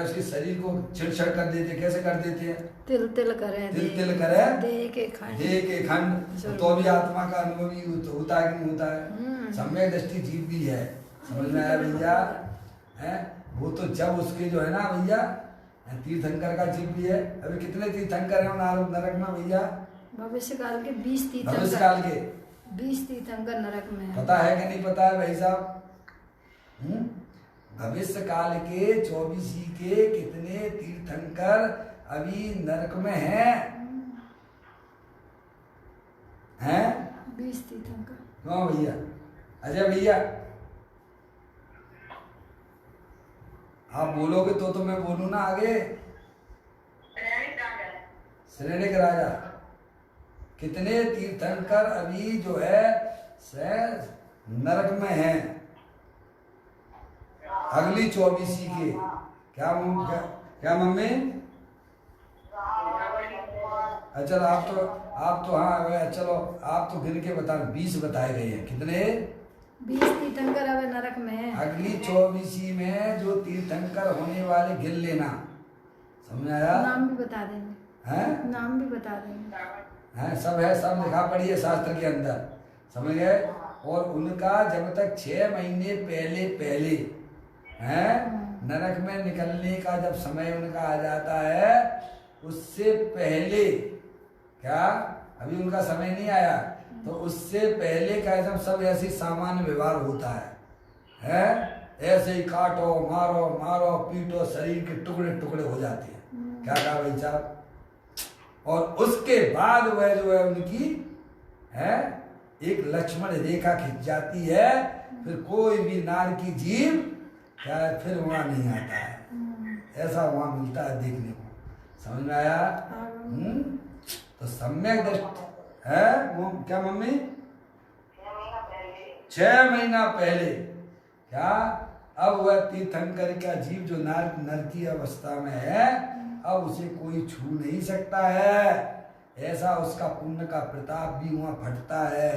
Speaker 1: उसके शरीर को छिड़छड़ कर देते, कैसे कर देते हैं?
Speaker 3: तिल तिल करे,
Speaker 1: तिल तिल करे
Speaker 3: देह के खंड,
Speaker 1: देह के खंड। तो भी आत्मा का अनुभव ही होता है कि नहीं होता है? सम्यक दृष्टि जीव भी है, समझ में आया भैया? है वो तो जब उसके जो है ना भैया, तीर्थंकर का जीव भी है। अभी कितने तीर्थंकर हैं नरक में भैया?
Speaker 3: भविष्य काल के 20 तीर्थंकर,
Speaker 1: भविष्य काल के
Speaker 3: 20 तीर्थंकर नरक में है।
Speaker 1: पता है कि नहीं पता है भाई साहब? भविष्य काल के 24 के कितने तीर्थंकर अभी नरक में हैं?
Speaker 3: 20 तीर्थंकर।
Speaker 1: क्यों भैया? अजय भैया आप बोलोगे तो मैं बोलूं ना आगे। श्रेणिक राजा कितने तीर्थंकर अभी जो है नरक में हैं अगली 24 के। क्या मम्मी? अच्छा आप तो हाँ चलो आप तो गिन के बता। 20 बताए गए हैं। कितने?
Speaker 3: 20 तीर्थंकर अब नरक में है।
Speaker 1: अगली 24 में जो तीर्थंकर होने वाले गिन लेना, समझ आया?
Speaker 3: नाम भी बता देंगे।
Speaker 1: हैं?
Speaker 3: नाम भी बता देंगे।
Speaker 1: हैं सब है, सब लिखा पड़ी है शास्त्र के अंदर, समझ गए? और उनका जब तक 6 महीने पहले हैं नरक में निकलने का जब समय उनका आ जाता है, उससे पहले क्या अभी उनका समय नहीं आया, तो उससे पहले का एकदम सब ऐसे सामान्य व्यवहार होता है? ऐसे ही काटो मारो पीटो, शरीर के टुकड़े टुकड़े हो जाते हैं। क्या कहा भाई साहब? और उसके बाद वह जो है उनकी है एक लक्ष्मण रेखा खिंच जाती है, फिर कोई भी नार की जीव क्या फिर वहां नहीं आता है। ऐसा वहां मिलता है देखने को, समझ में आया? तो सम्यक दृष्टि है वो क्या मम्मी? 6 महीना पहले क्या अब वह तीर्थंकर का जीव जो नर की अवस्था में है, अब उसे कोई छू नहीं सकता है। ऐसा उसका पुण्य का प्रताप भी वहां फटता है,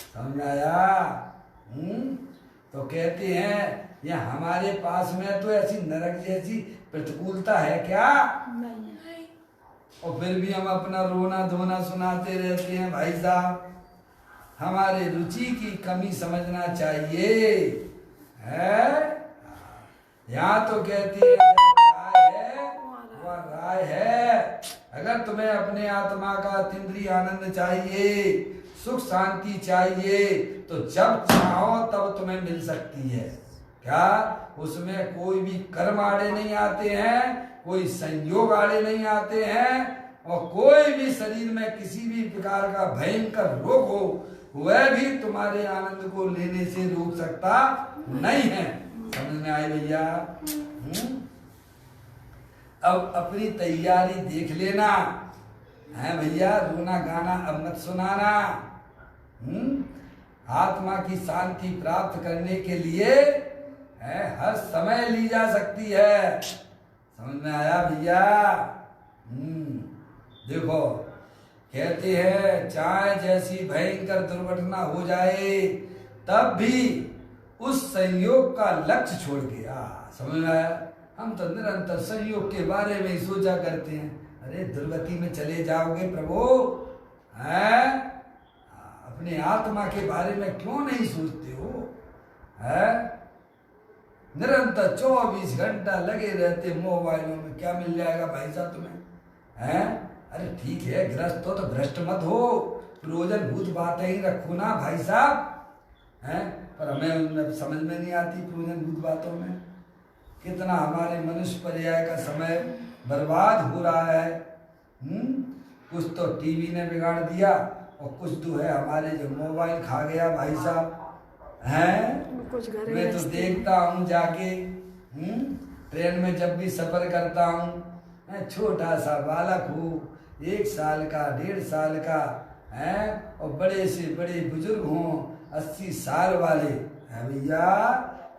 Speaker 1: समझ में आया? तो कहते हैं ये हमारे पास में तो ऐसी नरक जैसी प्रतिकूलता है क्या?
Speaker 3: नहीं।
Speaker 1: और फिर भी हम अपना रोना धोना सुनाते रहते हैं। भाई साहब हमारे रुचि की कमी समझना चाहिए है। यहाँ तो कहते हैं वह राय है। अगर तुम्हें अपने आत्मा का अतीन्द्रिय आनंद चाहिए, सुख शांति चाहिए, तो जब चाहो तब तुम्हें मिल सकती है। क्या उसमें कोई भी कर्म आड़े नहीं आते हैं, कोई संयोग आड़े नहीं आते हैं, और कोई भी शरीर में किसी भी प्रकार का भयंकर रोग हो वह भी तुम्हारे आनंद को लेने से रोक सकता नहीं है। समझ में आए भैया? अब अपनी तैयारी देख लेना है भैया, रोना गाना अब मत सुनाना। आत्मा की शांति प्राप्त करने के लिए है हर समय ली जा सकती है। समझ में आया भैया? देखो कहते हैं चाहे जैसी भयंकर दुर्घटना हो जाए तब भी उस संयोग का लक्ष्य छोड़ के समझ में आया? हम तो निरंतर संयोग के बारे में ही सोचा करते हैं। अरे दुर्गति में चले जाओगे प्रभु, हैं? अपने आत्मा के बारे में क्यों नहीं सोचते हो? है निरंतर 24 घंटा लगे रहते मोबाइलों में, क्या मिल जाएगा भाई साहब तुम्हें? हैं? अरे ठीक है गृहस्थ हो तो भ्रष्ट मत हो, प्रयोजन भूत बातें ही रखो ना भाई साहब, हैं? पर हमें समझ में नहीं आती प्रयोजन भूत बातों में। कितना हमारे मनुष्य पर्याय का समय बर्बाद हो रहा है। कुछ तो टीवी ने बिगाड़ दिया और कुछ तो है हमारे जो मोबाइल खा गया भाई साहब, हैं? मैं तो देखता हूँ जाके ट्रेन में जब भी सफर करता हूँ, छोटा सा बालक हो 1 साल का 1.5 साल का है, और बड़े से बड़े बुजुर्ग हों 80 साल वाले हैं भैया,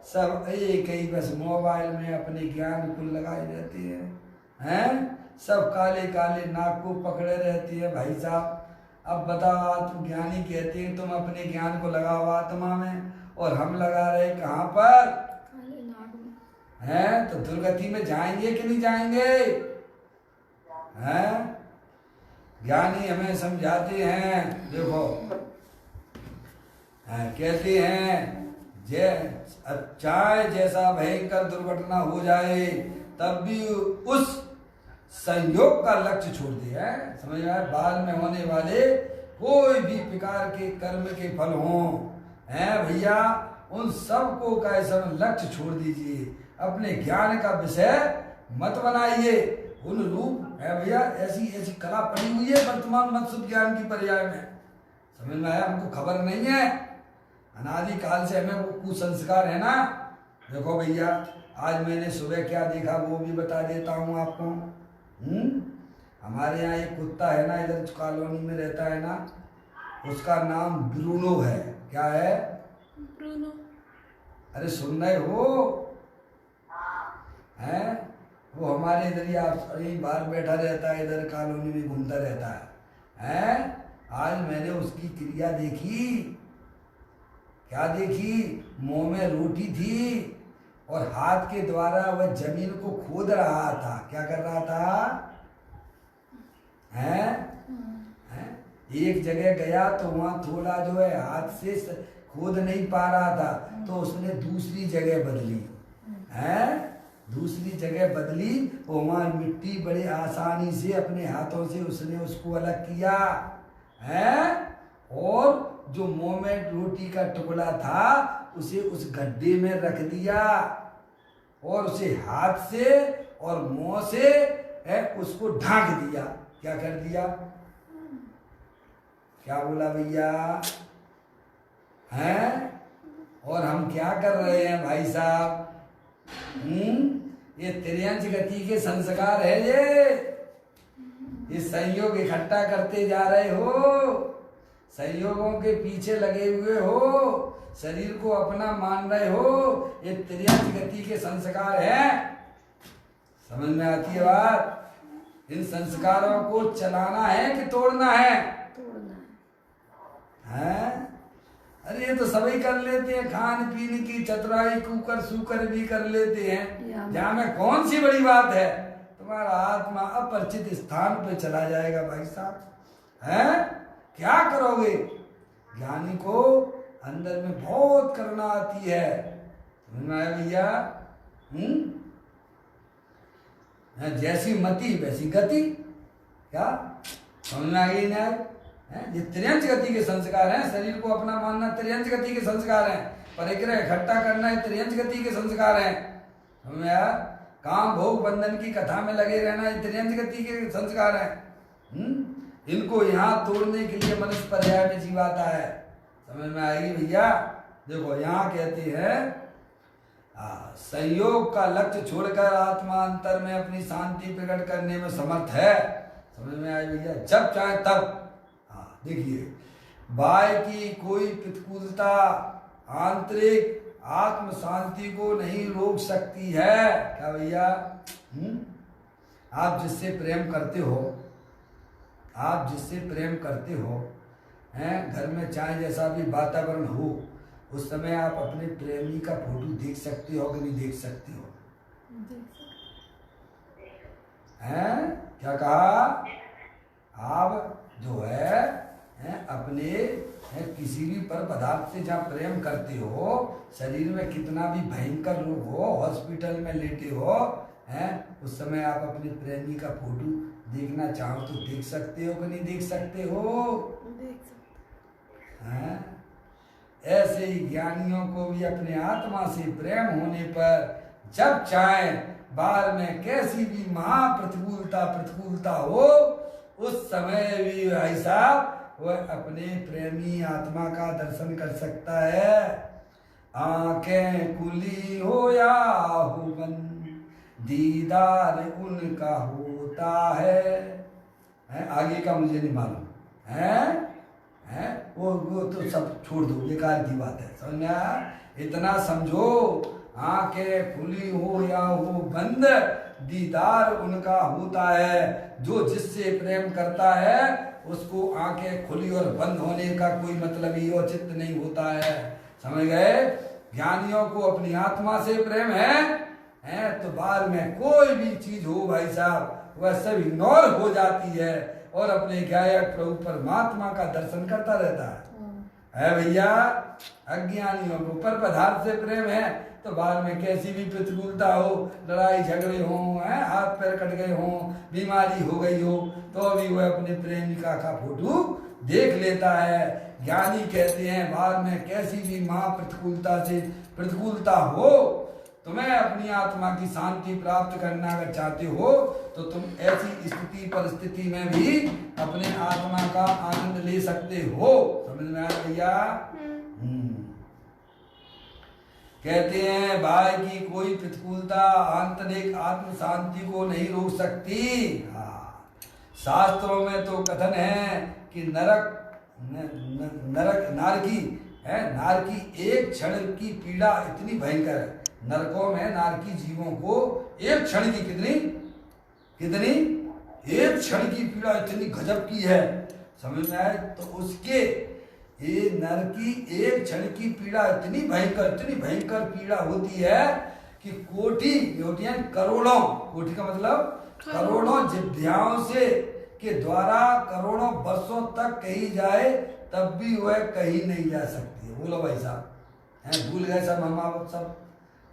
Speaker 1: सब एक ही बस मोबाइल में अपने ज्ञान को लगाए रहते हैं। सब काले काले नाक को पकड़े रहते हैं भाई साहब। अब बताओ, आत्मज्ञानी कहते हैं तुम अपने ज्ञान को लगाओ आत्मा में, और हम लगा रहे कहाँ पर
Speaker 3: खाली नाग में।
Speaker 1: हैं? तो दुर्गति में जाएंगे कि नहीं जाएंगे? हैं? ज्ञानी हमें समझाते हैं, देखो कहते हैं चाहे जैसा भयंकर दुर्घटना हो जाए तब भी उस संयोग का लक्ष्य छोड़ दे। है समझ में आया? बाद में होने वाले कोई भी प्रकार के कर्म के फल हों, हैं भैया, उन सब को का सब लक्ष्य छोड़ दीजिए, अपने ज्ञान का विषय मत बनाइए। उन रूप है भैया, ऐसी ऐसी कला पड़ी हुई है वर्तमान मत शुद्ध ज्ञान की पर्याय में। समझ में आया? हमको खबर नहीं है, अनादि काल से हमें वो कुसंस्कार है ना। देखो भैया, आज मैंने सुबह क्या देखा वो भी बता देता हूँ आपको। हमारे यहाँ एक कुत्ता है ना, इधर कॉलोनी में रहता है ना, उसका नाम ब्रूनो है। क्या है?
Speaker 3: ब्रूनो।
Speaker 1: अरे सुन रहे हो? हैं? वो हमारे इधर ही आप बाहर बैठा रहता है, इधर कॉलोनी में घूमता रहता है। हैं? आज मैंने उसकी क्रिया देखी। क्या देखी? मुंह में रोटी थी और हाथ के द्वारा वह जमीन को खोद रहा था। क्या कर रहा था? हैं? एक जगह गया तो वहां थोड़ा जो है हाथ से खोद नहीं पा रहा था, तो उसने दूसरी जगह बदली। हैं? दूसरी जगह बदली और वहां मिट्टी बड़े आसानी से अपने हाथों से उसने उसको अलग किया। हैं? और जो मुंह में रोटी का टुकड़ा था उसे उस गड्ढे में रख दिया और उसे हाथ से और मुंह से उसको ढांक दिया। क्या कर दिया? क्या बोला भैया? हैं? और हम क्या कर रहे हैं भाई साहब? ये त्रियंच गति के संस्कार है, ये संयोग इकट्ठा करते जा रहे हो, संयोगों के पीछे लगे हुए हो, शरीर को अपना मान रहे हो, ये त्रियंच गति के संस्कार हैं। समझ में आती है बात? इन संस्कारों को चलाना है कि तोड़ना है?
Speaker 3: तोड़ना
Speaker 1: है। अरे ये तो सभी कर लेते हैं, खान पीन की चतुराई कुकर सूकर भी कर लेते हैं, जहाँ में कौन सी बड़ी बात है? तुम्हारा आत्मा अपरिचित स्थान पे चला जाएगा भाई साहब। हैं? क्या करोगे? ज्ञानी को अंदर में बहुत करना आती है। समझ में आया भैया? जैसी मति वैसी गति। क्या समझ में आ गई? न्याय ये त्रियंच गति के संस्कार हैं। शरीर को अपना मानना त्रियंच गति के संस्कार हैं, परिग्रह इकट्ठा करना है त्रियंच गति के संस्कार हैं। समझ में आया? काम भोग बंधन की कथा में लगे रहना ये त्रियंच गति के संस्कार हैं। इनको यहाँ तोड़ने के लिए मनुष्य पर्याय में जीवाता है। समझ में आएगी भैया? देखो यहाँ कहते हैं संयोग का लक्ष्य छोड़कर आत्मा अंतर में अपनी शांति प्रकट करने में समर्थ है। समझ में आए भैया? जब चाहे तब। देखिए, बाह्य की कोई प्रतिकूलता आंतरिक आत्म शांति को नहीं रोक सकती है। क्या भैया? आप जिससे प्रेम करते हो, आप जिससे प्रेम करते हो, हैं, घर में चाहे जैसा भी वातावरण हो, उस समय आप अपने प्रेमी का फोटो देख सकते हो कि नहीं देख सकते हो? हैं? क्या कहा? आप जो है अपने किसी भी पर पदार्थ से जहाँ प्रेम करते हो, शरीर में कितना भी भयंकर रोग हो, हॉस्पिटल में लेटे हो, हैं, उस समय आप अपने प्रेमी का फोटो देखना चाहो तो देख सकते हो कि नहीं देख सकते हो?
Speaker 3: देख सकते
Speaker 1: हैं? ऐसे ही ज्ञानियों को भी अपने आत्मा से प्रेम होने पर जब चाहे बाहर में कैसी भी प्रतिकूलता हो, उस समय भी भाई साहब वह अपने प्रेमी आत्मा का दर्शन कर सकता है। आंखें खुली हो या हो बंद, दीदार उनका होता है। आगे का मुझे नहीं मालूम है। वो तो सब छोड़ दो, बेकार की बात है। समझ में आया? इतना समझो, आंखें खुली हो या हो बंद, दीदार उनका होता है। जो जिससे प्रेम करता है उसको आंखें खुली और बंद होने का कोई मतलब ही औचित्य नहीं होता है। समझ गए? ज्ञानियों को अपनी आत्मा से प्रेम है तो बाद में कोई भी चीज हो भाई साहब वह सब इग्नोर हो जाती है और अपने गायक प्रभु परमात्मा का दर्शन करता रहता है भैया। अज्ञानियों को पर पदार्थ से प्रेम है तो बाद में कैसी भी प्रतिकूलता हो, लड़ाई झगड़े हो, हाथ पैर कट गए हो, बीमारी हो गई हो, तो भी वह अपने प्रेमिका का फोटो देख लेता है। ज्ञानी कहते हैं बाद में कैसी भी महा प्रतिकूलता हो, तुम्हें अपनी आत्मा की शांति प्राप्त करना अगर चाहते हो तो तुम ऐसी स्थिति परिस्थिति में भी अपने आत्मा का आनंद ले सकते हो। समझ में आया भैया? कहते हैं भाई की कोई प्रतिकूलता आंतरिक आत्म शांति को नहीं रोक सकती। शास्त्रों में तो कथन है कि नारकी एक क्षण की पीड़ा इतनी भयंकर है। नरकों में नारकी जीवों को एक क्षण की कितनी एक क्षण की पीड़ा इतनी गजब की है। समझ में आए? तो उसके ये नरकी एक क्षण की पीड़ा इतनी भयंकर पीड़ा होती है कि कोटि करोड़ों, कोटि का मतलब करोड़ों जिभ्याओं से के द्वारा करोड़ों वर्षों तक कही जाए तब भी वह कही नहीं जा सकती है। बोलो भाई साहब, हैं भूल गए सब, हम सब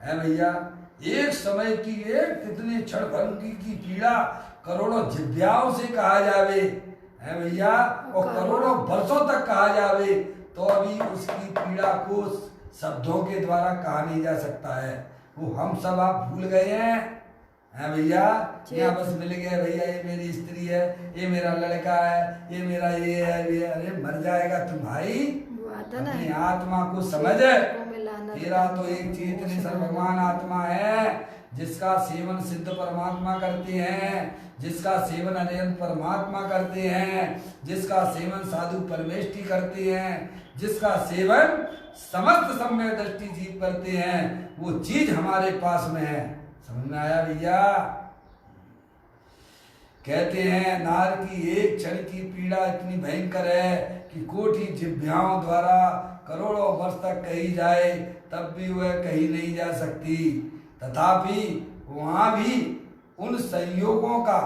Speaker 1: है भैया। एक समय की एक कितने क्षण भर की पीड़ा करोड़ों जिभ्याओं से कहा जावे है भैया, और करोड़ों वर्षों तक कहा जावे तो अभी उसकी पीड़ा को शब्दों के द्वारा कहा नहीं जा सकता है। वो हम सब आप भूल गए हैं भैया। यहाँ बस मिल गए भैया, ये मेरी स्त्री है, ये मेरा लड़का है, ये मेरा ये है, ये अरे मर जाएगा तुम भाई। अपनी आत्मा को समझ, तेरा तो एक चेतनेश्वर भगवान आत्मा है जिसका सेवन सिद्ध परमात्मा करते हैं, जिसका सेवन अनंत परमात्मा करते हैं, जिसका सेवन साधु परमेष्टि करते हैं, जिसका सेवन समस्त सम्यक दृष्टि जीव करते हैं, वो चीज हमारे पास में है। समझ में आया भैया? कहते हैं नार की एक क्षण की पीड़ा इतनी भयंकर है कि कोटि जिभ्याओं द्वारा करोड़ों वर्ष तक कही जाए तब भी वह कही नहीं जा सकती। तथापि वहां भी उन संयोगों का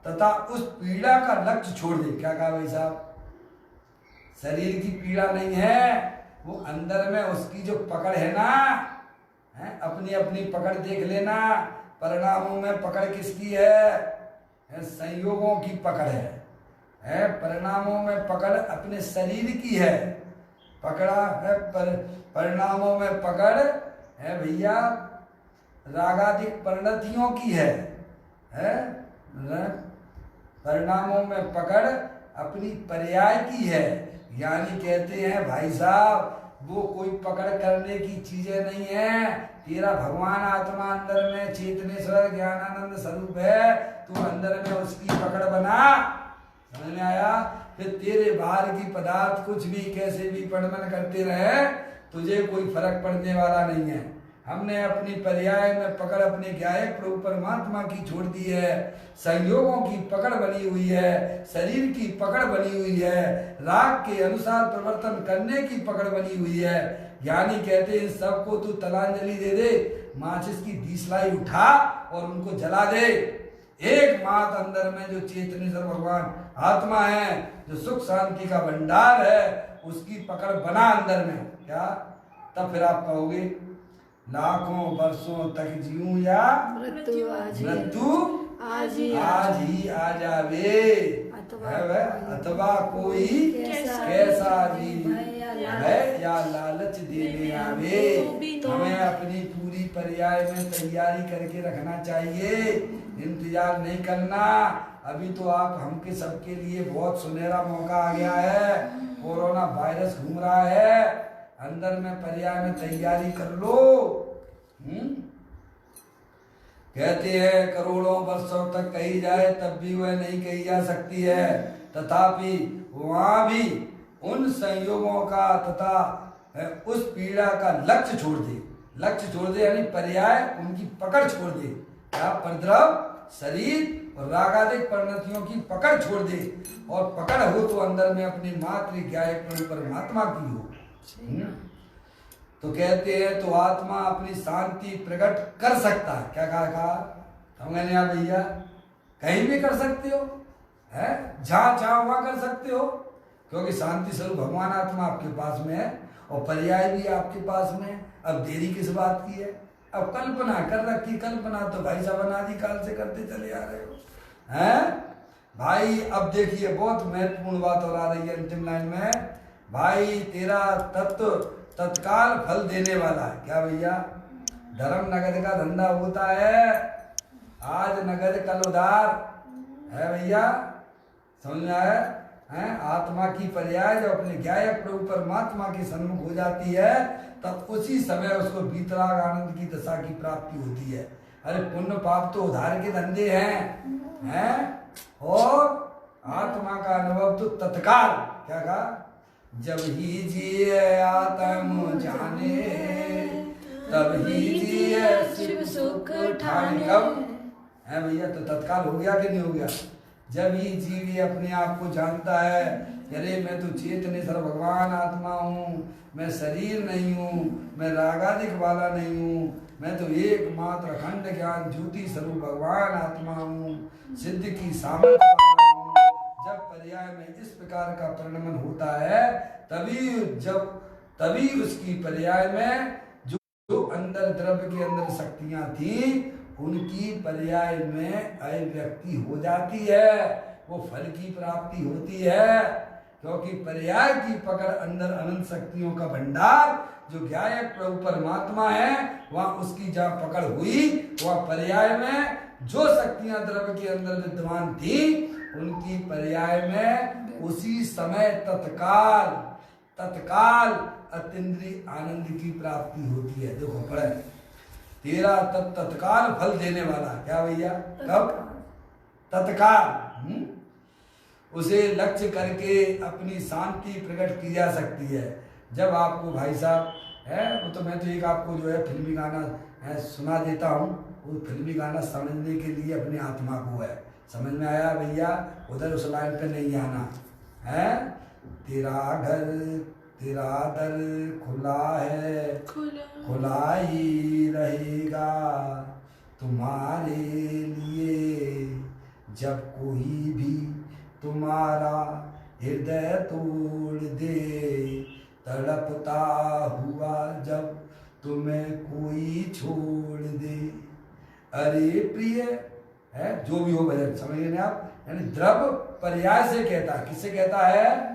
Speaker 1: तथा उस पीड़ा का लक्ष्य छोड़ दे। क्या कहा भाई साहब? शरीर की पीड़ा नहीं है, वो अंदर में उसकी जो पकड़ है ना, है अपनी अपनी पकड़ देख लेना। परिणामों में पकड़ किसकी है? संयोगों की पकड़ है। परिणामों में पकड़ अपने शरीर की है, पकड़ा है परिणामों में पकड़ है भैया रागादिक परिणतियों की है। परिणामों में पकड़ अपनी पर्याय की है। यानी कहते हैं भाई साहब वो कोई पकड़ करने की चीजें नहीं है। तेरा भगवान आत्मा अंदर में चेतनेश्वर ज्ञानानंद स्वरूप है, तू अंदर में उसकी पकड़ बना। समझ में आया? फिर तेरे बाहर की पदार्थ कुछ भी कैसे भी पड़मन करते रहे, तुझे कोई फर्क पड़ने वाला नहीं है। हमने अपनी पर्याय में पकड़ अपने गायक प्रभु परमात्मा की छोड़ दी है। संयोगों की पकड़ बनी हुई है, शरीर की पकड़ बनी हुई है, राग के अनुसार प्रवर्तन करने की पकड़ बनी हुई है। यानी कहते हैं सबको तू तलांजलि दे दे, माचिस की दिसलाई उठा और उनको जला दे। एक मात अंदर में जो चेतनेश्वर भगवान आत्मा है, जो सुख शांति का भंडार है, उसकी पकड़ बना अंदर में क्या, तब फिर आप कहोगे लाखों वर्षों तक जीऊं या मृत्यु आज ही आ जावे, अथवा कोई कैसा जीव है या लालच देने आवे। हमें अपनी पूरी पर्याय में तैयारी करके रखना चाहिए, इंतजार नहीं करना। अभी तो आप हमके सबके लिए बहुत सुनहरा मौका आ गया है। कोरोना वायरस घूम रहा है, अंदर में पर्याय में तैयारी कर लो। कहते हैं करोड़ों वर्षों तक कही जाए तब भी वह नहीं कही जा सकती है। तथापि वहां भी उन संयोगों का तथा उस पीड़ा का लक्ष्य छोड़ दे। लक्ष्य छोड़ दे यानी पर्याय उनकी पकड़ छोड़ दे। क्या? परद्रव शरीर और रागादिक परिणतियों की पकड़ छोड़ दे, और पकड़ हो तो अंदर में अपनी मातृ ज्ञाय परमात्मा की हो। तो कहते हैं तो आत्मा अपनी शांति प्रकट कर सकता है। क्या कहा समझने आ भैया? कहीं भी कर सकते हो, है जहां चाहो वहां कर सकते हो, क्योंकि शांति स्वरूप भगवान आत्मा आपके पास में है और पर्याय भी आपके पास में है। अब देरी किस बात की है? अब कल्पना कर रखी, कल्पना तो भाई साहब अनादि काल से करते चले आ रहे हो, हैं भाई। अब देखिए बहुत महत्वपूर्ण बात और आ रही है अंतिम लाइन में, भाई तेरा तत्व तत्काल फल देने वाला है। क्या भैया? धर्म नगद का धंधा होता है, आज नगद कल उधार है भैया, समझ में आया? हैं आत्मा की पर्याय जब अपने ज्ञायक प्रभु परमात्मा के सन्मुख हो जाती है, तब उसी समय उसको वीतराग आनंद की दशा की प्राप्ति होती है। अरे पुण्य पाप तो उधार के धंधे हैं, और आत्मा का अनुभव तो तत्काल। क्या कहा? जब ही जिए आत्म जाने, तब ही जिए शिव सुख ठाने। कब है भैया? तो तत्काल हो गया कि नहीं हो गया? जब ही जीव अपने आप को जानता है, अरे मैं तो चेतनेश्वर भगवान आत्मा हूँ, मैं शरीर नहीं हूँ, मैं रागादिक वाला नहीं हूँ, मैं तो एकमात्र अखंड ज्ञान ज्योति स्वरूप भगवान आत्मा हूँ, सिद्ध की सामर्थ्य वाला हूँ। जब पर्याय में इस प्रकार का परिणमन होता है, तभी उसकी पर्याय में जो अंदर द्रव्य के अंदर शक्तियां थी, उनकी पर्याय में अभिव्यक्ति हो जाती है, वो फल की प्राप्ति होती है। क्योंकि पर्याय की पकड़ अंदर अनंत शक्तियों का भंडार जो ज्ञायक प्रभु परमात्मा है, वहां उसकी जहाँ पकड़ हुई, वह पर्याय में जो शक्तियां द्रव्य के अंदर विद्यमान थी, उनकी पर्याय में उसी समय तत्काल अतीन्द्रिय आनंद की प्राप्ति होती है। देखो पढ़े, तेरा तत्काल फल देने वाला। क्या भैया? कब? तत्काल। उसे लक्ष्य करके अपनी शांति प्रकट की जा सकती है। जब आपको भाई साहब है, वो तो मैं तो एक आपको जो है फिल्मी गाना है सुना देता हूँ, वो फिल्मी गाना समझने के लिए अपनी आत्मा को है। समझ में आया भैया? उधर उस लाइन पे नहीं आना है। तेरा घर तेरा दर खुला है, खुला ही रहेगा तुम्हारे लिए। जब कोई भी तुम्हारा हृदय तोड़ दे, तड़पता हुआ जब तुम्हें कोई छोड़ दे। अरे प्रिय है, जो भी हो भजन, समझिए ना आप। यानी द्रव्य पर्याय से कहता है। किससे कहता है?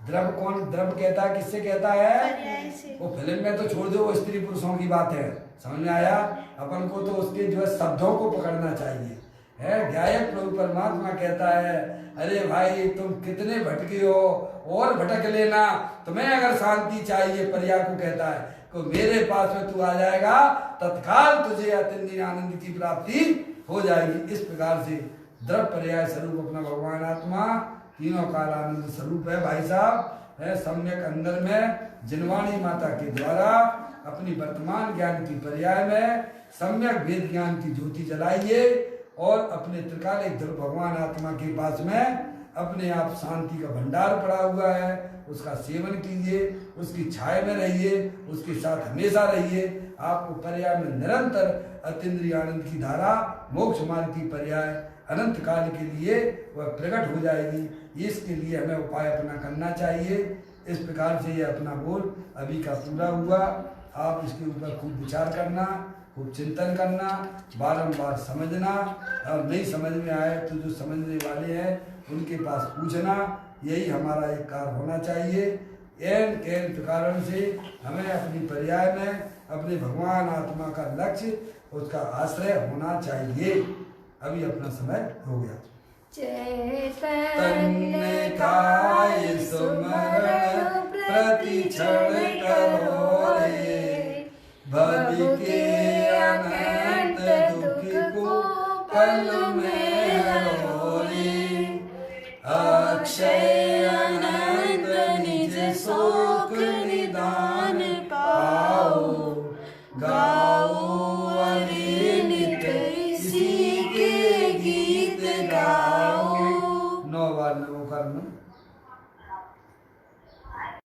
Speaker 1: द्रव्य कौन द्रव्य कहता है? किससे कहता है? वो फिल्म में तो छोड़ दो, वो स्त्री पुरुषों की बात है। समझ में आया? अपन को तो उसके जो है शब्दों को पकड़ना चाहिए। है ज्ञायक प्रभु परमात्मा कहता है, अरे भाई तुम कितने भटके हो, और भटक लेना। तुम्हें अगर शांति चाहिए, पर्याय को कहता है, तो मेरे पास में तू आ जाएगा, तत्काल तुझे अतीन्द्रिय आनंद की प्राप्ति हो जाएगी। इस प्रकार से द्रव्य पर्याय स्वरूप अपना भगवान आत्मा तीनों काल आनंद स्वरूप है भाई साहब। है सम्यक अंदर में जिनवाणी माता के द्वारा अपनी वर्तमान ज्ञान की पर्याय में सम्यक वेद ज्ञान की ज्योति जलाइए, और अपने त्रिकालिक ध्रुव भगवान आत्मा के पास में अपने आप शांति का भंडार पड़ा हुआ है, उसका सेवन कीजिए, उसकी छाया में रहिए, उसके साथ हमेशा रहिए। आपको पर्याय में निरंतर अतीन्द्रिय आनंद की धारा, मोक्ष मार्ग की पर्याय अनंत काल के लिए वह प्रकट हो जाएगी। इसके लिए हमें उपाय अपना करना चाहिए। इस प्रकार से ये अपना बोल अभी का पूरा हुआ। आप इसके ऊपर खूब विचार करना, खूब चिंतन करना, बारंबार समझना, और नहीं समझ में आए तो जो समझने वाले हैं उनके पास पूछना। यही हमारा एक कार्य होना चाहिए। एन केन कारण से हमें अपनी पर्याय में अपने भगवान आत्मा का लक्ष्य, उसका आश्रय होना चाहिए। अभी अपना समय हो गया।
Speaker 3: चैतन्य का सुमरण प्रति क्षण करो रे, भव के अनंत दुख को पल में हरो रे। अक्षय